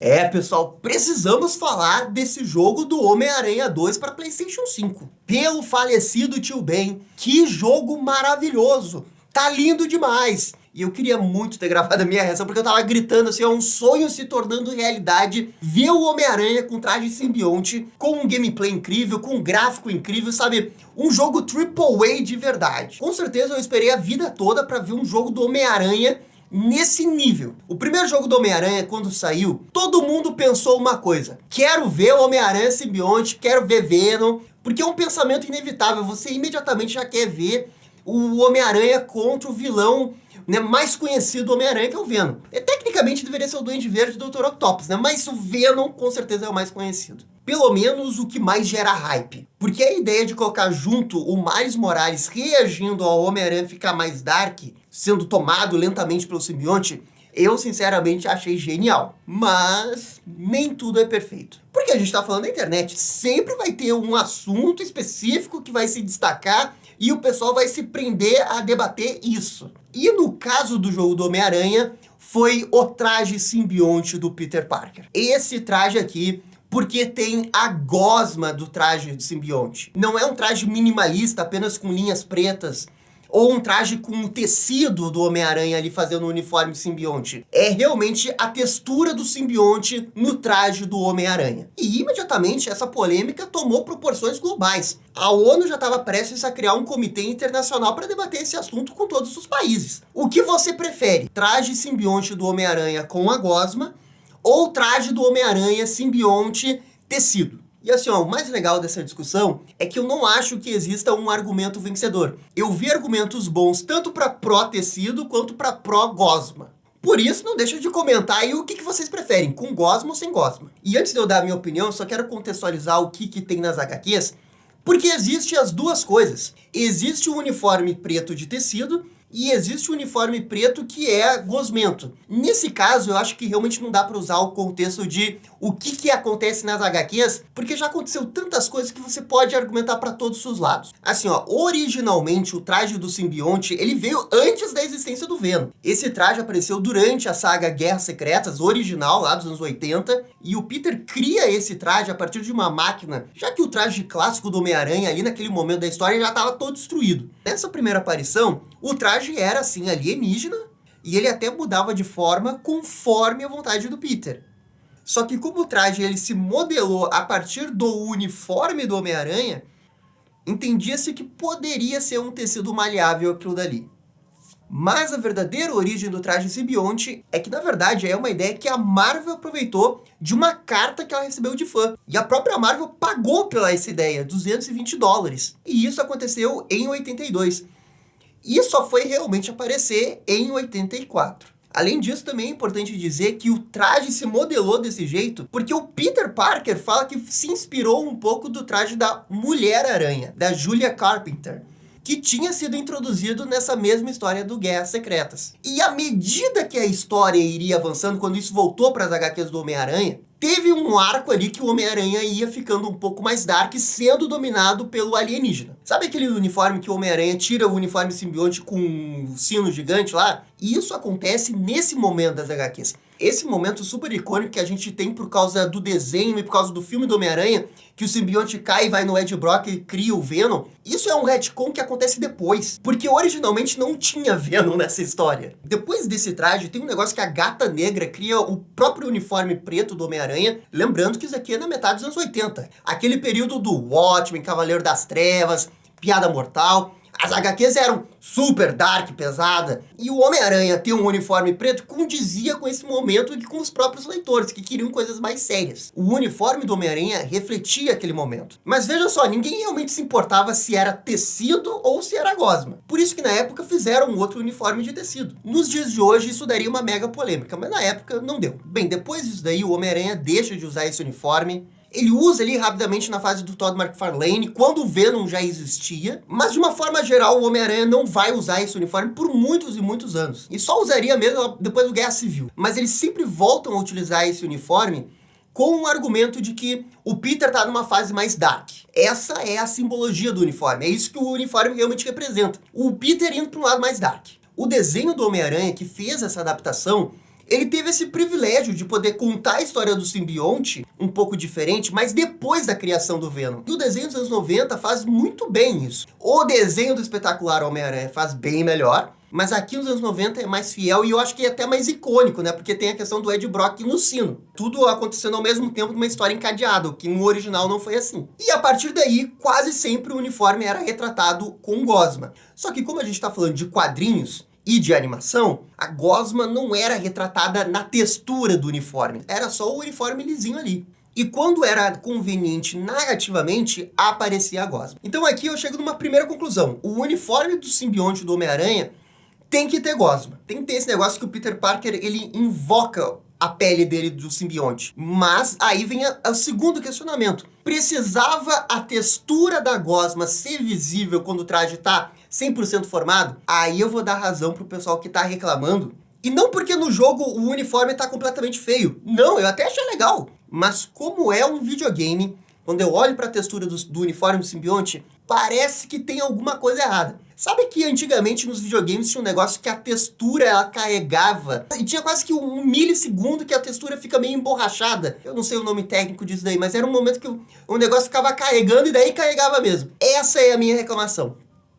Pessoal, precisamos falar desse jogo do Homem-Aranha 2 para PlayStation 5. Pelo falecido Tio Ben, que jogo maravilhoso! Tá lindo demais! E eu queria muito ter gravado a minha reação, porque eu tava gritando assim, é um sonho se tornando realidade, ver o Homem-Aranha com traje simbionte, com um gameplay incrível, com um gráfico incrível, sabe? Um jogo AAA de verdade. Com certeza eu esperei a vida toda para ver um jogo do Homem-Aranha nesse nível. O primeiro jogo do Homem-Aranha, quando saiu, todo mundo pensou uma coisa: quero ver o Homem-Aranha simbionte, quero ver Venom, porque é um pensamento inevitável, você imediatamente já quer ver o Homem-Aranha contra o vilão, né, mais conhecido do Homem-Aranha, que é o Venom. Tecnicamente deveria ser o Duende Verde do Dr. Octopus, né, mas o Venom com certeza é o mais conhecido. Pelo menos o que mais gera hype. Porque a ideia de colocar junto o Miles Morales reagindo ao Homem-Aranha ficar mais dark, sendo tomado lentamente pelo simbionte, eu sinceramente achei genial. Mas nem tudo é perfeito. Porque a gente tá falando da internet, sempre vai ter um assunto específico que vai se destacar e o pessoal vai se prender a debater isso. E no caso do jogo do Homem-Aranha, foi o traje simbionte do Peter Parker. Esse traje aqui, porque tem a gosma do traje de simbionte. Não é um traje minimalista, apenas com linhas pretas, ou um traje com o tecido do Homem-Aranha ali fazendo o uniforme simbionte. É realmente a textura do simbionte no traje do Homem-Aranha. E imediatamente essa polêmica tomou proporções globais. A ONU já estava prestes a criar um comitê internacional para debater esse assunto com todos os países. O que você prefere? Traje simbionte do Homem-Aranha com a gosma ou traje do Homem-Aranha simbionte tecido? E assim, ó, o mais legal dessa discussão é que eu não acho que exista um argumento vencedor. Eu vi argumentos bons tanto para pró-tecido quanto para pró-gosma. Por isso, não deixa de comentar aí o que vocês preferem, com gosma ou sem gosma. E antes de eu dar a minha opinião, eu só quero contextualizar o que tem nas HQs, porque existe as duas coisas. Existe o uniforme preto de tecido e existe o uniforme preto que é gosmento. Nesse caso, eu acho que realmente não dá para usar o contexto de o que acontece nas HQs, porque já aconteceu tantas coisas que você pode argumentar para todos os lados. Assim, ó, originalmente o traje do simbionte, ele veio antes da existência do Venom. Esse traje apareceu durante a saga Guerras Secretas original, lá dos anos 80, e o Peter cria esse traje a partir de uma máquina, já que o traje clássico do Homem-Aranha ali naquele momento da história já estava todo destruído. Nessa primeira aparição, o traje era assim alienígena e ele até mudava de forma conforme a vontade do Peter. Só que como o traje ele se modelou a partir do uniforme do Homem-Aranha, entendia-se que poderia ser um tecido maleável aquilo dali. Mas a verdadeira origem do traje simbionte é que, na verdade, é uma ideia que a Marvel aproveitou de uma carta que ela recebeu de fã. E a própria Marvel pagou pela essa ideia, $220. E isso aconteceu em 82. E só foi realmente aparecer em 84. Além disso, também é importante dizer que o traje se modelou desse jeito porque o Peter Parker fala que se inspirou um pouco do traje da Mulher-Aranha, da Julia Carpenter, que tinha sido introduzido nessa mesma história do Guerras Secretas. E à medida que a história iria avançando, quando isso voltou para as HQs do Homem-Aranha, teve um arco ali que o Homem-Aranha ia ficando um pouco mais dark, sendo dominado pelo alienígena. Sabe aquele uniforme que o Homem-Aranha tira o uniforme simbionte com um sino gigante lá? E isso acontece nesse momento das HQs. Esse momento super icônico que a gente tem por causa do desenho e por causa do filme do Homem-Aranha, que o simbionte cai e vai no Ed Brock e cria o Venom, isso é um retcon que acontece depois, porque originalmente não tinha Venom nessa história. Depois desse traje, tem um negócio que a Gata Negra cria o próprio uniforme preto do Homem-Aranha, lembrando que isso aqui é na metade dos anos 80. Aquele período do Watchmen, Cavaleiro das Trevas, Piada Mortal. As HQs eram super dark, pesada, e o Homem-Aranha ter um uniforme preto condizia com esse momento e com os próprios leitores, que queriam coisas mais sérias. O uniforme do Homem-Aranha refletia aquele momento. Mas veja só, ninguém realmente se importava se era tecido ou se era gosma. Por isso que na época fizeram um outro uniforme de tecido. Nos dias de hoje isso daria uma mega polêmica, mas na época não deu. Bem, depois disso daí o Homem-Aranha deixa de usar esse uniforme. Ele usa ali rapidamente na fase do Todd McFarlane, quando o Venom já existia, mas de uma forma geral o Homem-Aranha não vai usar esse uniforme por muitos e muitos anos. E só usaria mesmo depois do Guerra Civil. Mas eles sempre voltam a utilizar esse uniforme com o argumento de que o Peter tá numa fase mais dark. Essa é a simbologia do uniforme, é isso que o uniforme realmente representa. O Peter indo para um lado mais dark. O desenho do Homem-Aranha que fez essa adaptação, ele teve esse privilégio de poder contar a história do simbionte um pouco diferente, mas depois da criação do Venom. E o desenho dos anos 90 faz muito bem isso. O desenho do espetacular Homem-Aranha faz bem melhor, mas aqui nos anos 90 é mais fiel e eu acho que é até mais icônico, né? Porque tem a questão do Ed Brock no sino. Tudo acontecendo ao mesmo tempo numa história encadeada, o que no original não foi assim. E a partir daí, quase sempre o uniforme era retratado com gosma. Só que como a gente tá falando de quadrinhos e de animação, a gosma não era retratada na textura do uniforme. Era só o uniforme lisinho ali. E quando era conveniente narrativamente, aparecia a gosma. Então aqui eu chego numa primeira conclusão. O uniforme do simbionte do Homem-Aranha tem que ter gosma. Tem que ter esse negócio que o Peter Parker, ele invoca a pele dele do simbionte. Mas aí vem o segundo questionamento. Precisava a textura da gosma ser visível quando o traje tá 100% formado? Aí eu vou dar razão pro pessoal que tá reclamando. E não porque no jogo o uniforme tá completamente feio. Não, eu até achei legal. Mas como é um videogame, quando eu olho pra textura do uniforme do simbionte, parece que tem alguma coisa errada. Sabe que antigamente nos videogames tinha um negócio que a textura ela carregava e tinha quase que um milissegundo que a textura fica meio emborrachada. Eu não sei o nome técnico disso daí, mas era um momento que o negócio ficava carregando e daí carregava mesmo. Essa é a minha reclamação.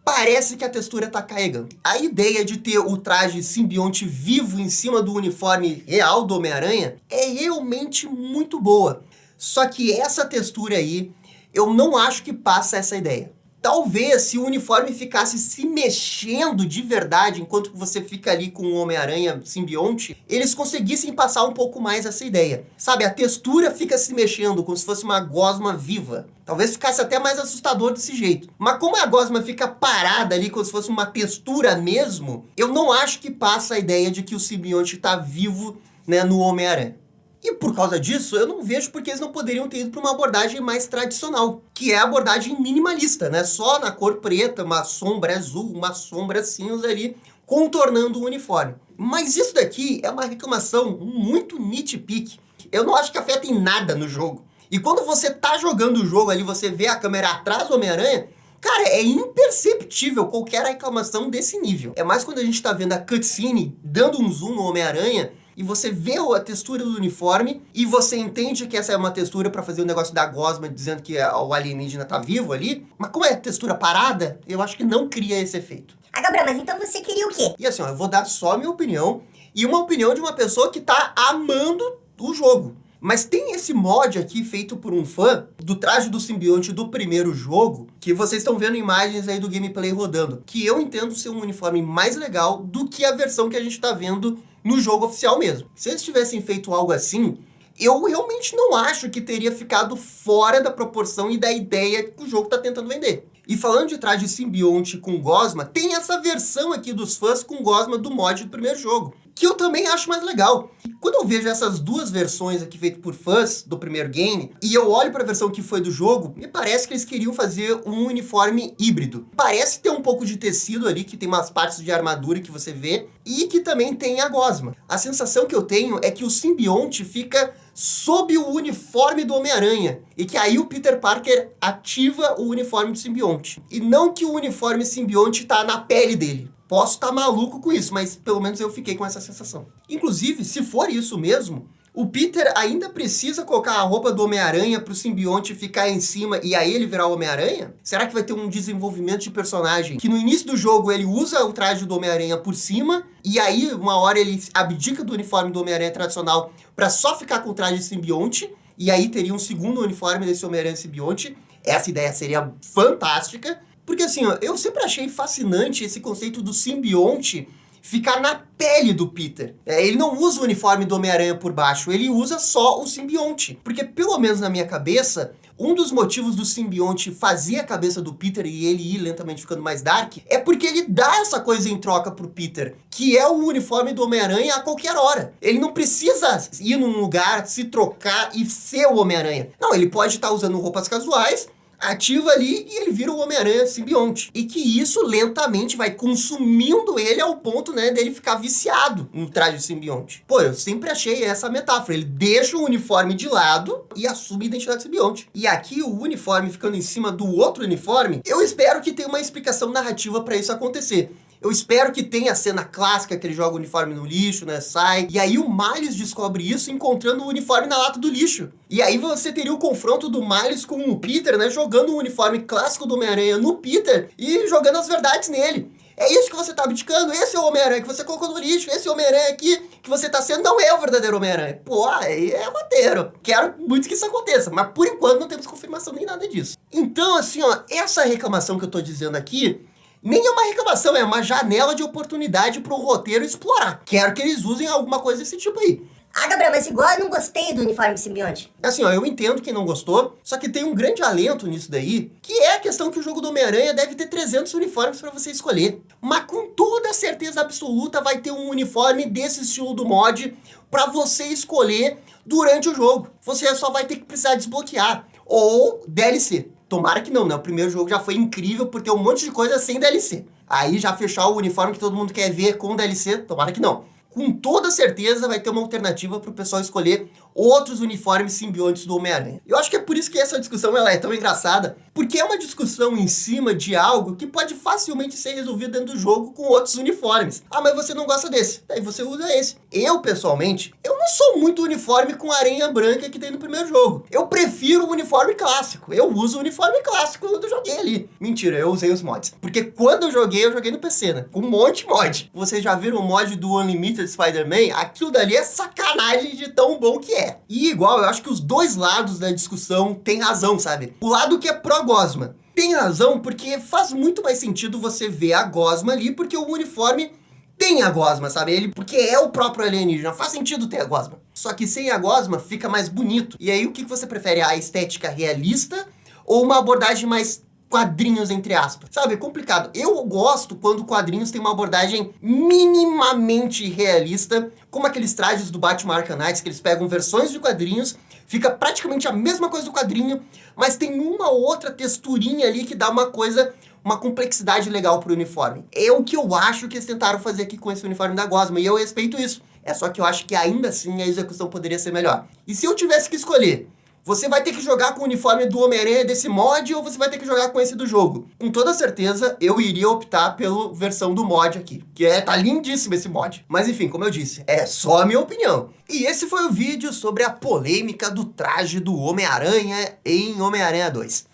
Parece que a textura tá carregando. A ideia de ter o traje simbionte vivo em cima do uniforme real do Homem-Aranha é realmente muito boa. Só que essa textura aí, eu não acho que passa essa ideia. Talvez se o uniforme ficasse se mexendo de verdade enquanto você fica ali com o Homem-Aranha simbionte, eles conseguissem passar um pouco mais essa ideia. Sabe, a textura fica se mexendo como se fosse uma gosma viva. Talvez ficasse até mais assustador desse jeito. Mas como a gosma fica parada ali como se fosse uma textura mesmo, eu não acho que passa a ideia de que o simbionte está vivo, né, no Homem-Aranha. E por causa disso, eu não vejo porque eles não poderiam ter ido para uma abordagem mais tradicional, que é a abordagem minimalista, né? Só na cor preta, uma sombra azul, uma sombra cinza ali, contornando o uniforme. Mas isso daqui é uma reclamação muito nitpick. Eu não acho que afeta em nada no jogo. E quando você tá jogando o jogo ali, você vê a câmera atrás do Homem-Aranha, cara, é imperceptível qualquer reclamação desse nível. É mais quando a gente tá vendo a cutscene dando um zoom no Homem-Aranha, e você vê a textura do uniforme, e você entende que essa é uma textura para fazer o negócio da gosma, dizendo que o alienígena tá vivo ali. Mas como é textura parada, eu acho que não cria esse efeito. Ah, Gabriel, mas então você queria o quê? E assim, ó, eu vou dar só a minha opinião, e uma opinião de uma pessoa que tá amando o jogo. Mas tem esse mod aqui feito por um fã do traje do simbionte do primeiro jogo, que vocês estão vendo imagens aí do gameplay rodando, que eu entendo ser um uniforme mais legal do que a versão que a gente tá vendo no jogo oficial mesmo. Se eles tivessem feito algo assim, eu realmente não acho que teria ficado fora da proporção e da ideia que o jogo tá tentando vender. E falando de traje simbionte com gosma, tem essa versão aqui dos fãs com gosma do mod do primeiro jogo, que eu também acho mais legal. E quando eu vejo essas duas versões aqui feitas por fãs do primeiro game, e eu olho para a versão que foi do jogo, me parece que eles queriam fazer um uniforme híbrido. Parece ter um pouco de tecido ali, que tem umas partes de armadura que você vê, e que também tem a gosma. A sensação que eu tenho é que o simbionte fica sob o uniforme do Homem-Aranha, e que aí o Peter Parker ativa o uniforme do simbionte. E não que o uniforme simbionte tá na pele dele. Posso estar maluco com isso, mas pelo menos eu fiquei com essa sensação. Inclusive, se for isso mesmo, o Peter ainda precisa colocar a roupa do Homem-Aranha pro simbionte ficar em cima e aí ele virar o Homem-Aranha? Será que vai ter um desenvolvimento de personagem que no início do jogo ele usa o traje do Homem-Aranha por cima e aí uma hora ele abdica do uniforme do Homem-Aranha tradicional pra só ficar com o traje simbionte e aí teria um segundo uniforme desse Homem-Aranha simbionte? Essa ideia seria fantástica. Porque assim, ó, eu sempre achei fascinante esse conceito do simbionte ficar na pele do Peter. Ele não usa o uniforme do Homem-Aranha por baixo, ele usa só o simbionte. Porque pelo menos na minha cabeça, um dos motivos do simbionte fazer a cabeça do Peter e ele ir lentamente ficando mais dark, é porque ele dá essa coisa em troca pro Peter, que é o uniforme do Homem-Aranha a qualquer hora. Ele não precisa ir num lugar, se trocar e ser o Homem-Aranha. Não, ele pode estar usando roupas casuais, ativa ali e ele vira o Homem-Aranha simbionte. E que isso lentamente vai consumindo ele ao ponto, né, dele ficar viciado no traje simbionte. Pô, eu sempre achei essa metáfora. Ele deixa o uniforme de lado e assume a identidade simbionte. E aqui o uniforme ficando em cima do outro uniforme, eu espero que tenha uma explicação narrativa para isso acontecer. Eu espero que tenha a cena clássica que ele joga o uniforme no lixo, né, sai. E aí o Miles descobre isso encontrando o uniforme na lata do lixo. E aí você teria o confronto do Miles com o Peter, né, jogando o uniforme clássico do Homem-Aranha no Peter e jogando as verdades nele. É isso que você tá abdicando? Esse é o Homem-Aranha que você colocou no lixo, esse Homem-Aranha aqui que você tá sendo não é o verdadeiro Homem-Aranha. Pô, aí é roteiro. Quero muito que isso aconteça, mas por enquanto não temos confirmação nem nada disso. Então, assim, ó, essa reclamação que eu tô dizendo aqui nem é uma reclamação, é uma janela de oportunidade pro roteiro explorar. Quero que eles usem alguma coisa desse tipo aí. Ah, Gabriel, mas igual eu não gostei do uniforme simbionte. Assim, ó, eu entendo quem não gostou, só que tem um grande alento nisso daí, que é a questão que o jogo do Homem-Aranha deve ter 300 uniformes pra você escolher. Mas com toda certeza absoluta vai ter um uniforme desse estilo do mod pra você escolher durante o jogo. Você só vai ter que precisar desbloquear. Ou DLC. Tomara que não, né? O primeiro jogo já foi incrível por ter um monte de coisa sem DLC. Aí já fechar o uniforme que todo mundo quer ver com DLC, tomara que não. Com toda certeza vai ter uma alternativa para o pessoal escolher outros uniformes simbiontes do Homem-Aranha. Eu acho que é por isso que essa discussão ela é tão engraçada, porque é uma discussão em cima de algo que pode facilmente ser resolvido dentro do jogo com outros uniformes. Ah, mas você não gosta desse, daí você usa esse. Eu, pessoalmente, eu não sou muito uniforme com aranha branca que tem no primeiro jogo. Eu prefiro o uniforme clássico. Eu uso o uniforme clássico quando eu joguei ali. Mentira, eu usei os mods. Porque quando eu joguei no PC, né? Com um monte de mod. Vocês já viram o mod do Unlimited Spider-Man? Aquilo dali é sacanagem de tão bom que é. E igual, eu acho que os dois lados da discussão têm razão, sabe? O lado que é pró-Gosma tem razão porque faz muito mais sentido você ver a Gosma ali, porque o uniforme tem a Gosma, sabe? Ele, porque é o próprio alienígena, faz sentido ter a Gosma. Só que sem a Gosma fica mais bonito. E aí o que você prefere? A estética realista ou uma abordagem mais quadrinhos, entre aspas? Sabe, é complicado. Eu gosto quando quadrinhos tem uma abordagem minimamente realista, como aqueles trajes do Batman Arkham Knight, que eles pegam versões de quadrinhos, fica praticamente a mesma coisa do quadrinho, mas tem uma outra texturinha ali que dá uma coisa, uma complexidade legal pro uniforme. É o que eu acho que eles tentaram fazer aqui com esse uniforme da Gosma, e eu respeito isso. É só que eu acho que ainda assim a execução poderia ser melhor. E se eu tivesse que escolher, você vai ter que jogar com o uniforme do Homem-Aranha desse mod ou você vai ter que jogar com esse do jogo? Com toda certeza, eu iria optar pela versão do mod aqui. Tá lindíssimo esse mod. Mas enfim, como eu disse, é só a minha opinião. E esse foi o vídeo sobre a polêmica do traje do Homem-Aranha em Homem-Aranha 2.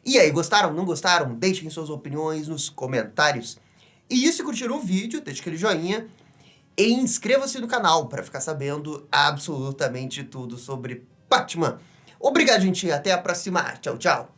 E aí, gostaram? Não gostaram? Deixem suas opiniões nos comentários. E se curtiram o vídeo, deixe aquele joinha. E inscreva-se no canal para ficar sabendo absolutamente tudo sobre Batman. Obrigado, gente. Até a próxima. Tchau, tchau.